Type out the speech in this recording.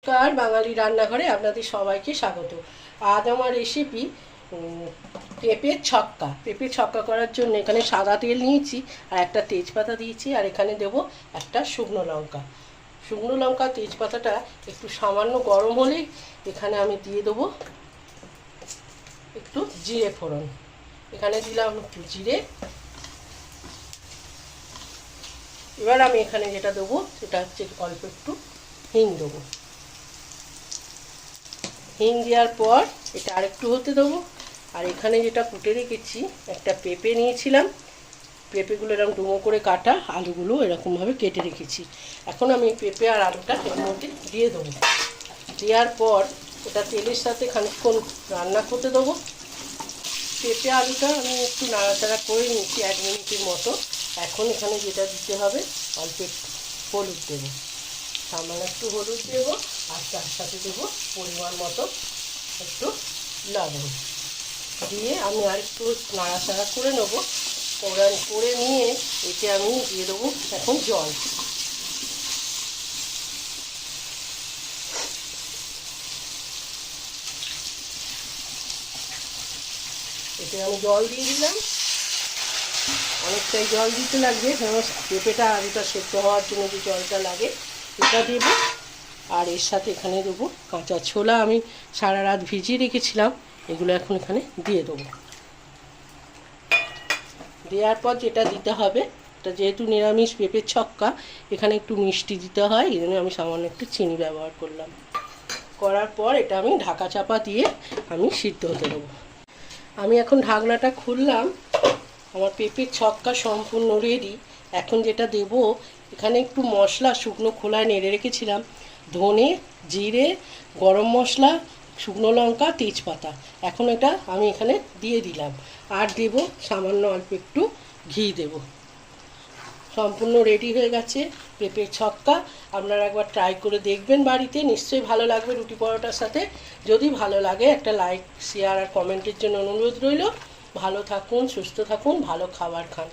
নমস্কার, বাঙালি রান্নাঘরে আপনাদের সবাইকে স্বাগত। আজ আমার রেসিপি পেঁপের ছক্কা। পেঁপের ছক্কা করার জন্য এখানে সাদা তেল নিয়েছি আর একটা তেজপাতা দিয়েছি, আর এখানে দেব একটা শুকনো লঙ্কা। শুকনো লঙ্কা তেজপাতাটা একটু সামান্য গরম হলেই এখানে আমি দিয়ে দেবো একটু জিরে ফোড়ন। এখানে দিলাম একটু জিরে। এবার আমি এখানে যেটা দেবো সেটা হচ্ছে অল্প একটু হিং দেবো। হিং দেওয়ার পর এটা আরেকটু হতে দেবো। আর এখানে যেটা কুটে রেখেছি, একটা পেঁপে নিয়েছিলাম, পেঁপেগুলো এরকম ডুমো করে কাটা, আলুগুলো এরকমভাবে কেটে রেখেছি। এখন আমি পেঁপে আর আলুটা এর মধ্যে দিয়ে দেবো। দেওয়ার পর এটা তেলের সাথে খানিকক্ষণ রান্না করতে দেবো। পেঁপে আলুটা আমি একটু নাড়াচাড়া করে নিচ্ছি 1 মিনিটের মতো। এখন এখানে যেটা দিতে হবে, অল্প একটু হলুদ দেবো, সামান্য একটু হলুদ দেবো, আর তার সাথে দেবো পরিমাণ মতো একটু লবণ দিয়ে আমি আর একটু নাড়াচাড়া করে নেবো। করে নিয়ে এতে আমি দিয়ে দেবো এখন জল। এতে আমি জল দিয়ে দিলাম। অনেকটাই জল দিতে লাগবে, কারণ পেঁপেটা আলুটা সেদ্ধ হওয়ার জন্য যে জলটা লাগে এটা দেবো। আর এর সাথে এখানে দেবো কাঁচা ছোলা, আমি সারা রাত ভিজিয়ে রেখেছিলাম, এগুলো এখন এখানে দিয়ে দেবো। দেওয়ার পর যেটা দিতে হবে, এটা যেহেতু নিরামিষ পেঁপের ছক্কা, এখানে একটু মিষ্টি দিতে হয়, এই জন্য আমি সামান্য একটু চিনি ব্যবহার করলাম। করার পর এটা আমি ঢাকা চাপা দিয়ে আমি সিদ্ধ হতে দেবো। আমি এখন ঢাকনাটা খুললাম। আমার পেঁপের ছক্কা সম্পূর্ণ রেডি। এখন যেটা দেব, এখানে একটু মশলা শুকনো খোলায় নেড়ে রেখেছিলাম, ধনে, জিরে, গরম মশলা, শুকনো লঙ্কা, তেজপাতা। এখন এটা আমি এখানে দিয়ে দিলাম, আর দেব সামান্য অল্প একটু ঘি দেব। সম্পূর্ণ রেডি হয়ে গেছে পেঁপের ছক্কা। আপনারা একবার ট্রাই করে দেখবেন বাড়িতে, নিশ্চয়ই ভালো লাগবে রুটি পরোটার সাথে। যদি ভালো লাগে একটা লাইক, শেয়ার আর কমেন্টের জন্য অনুরোধ রইল। ভালো থাকুন, সুস্থ থাকুন, ভালো খাবার খান।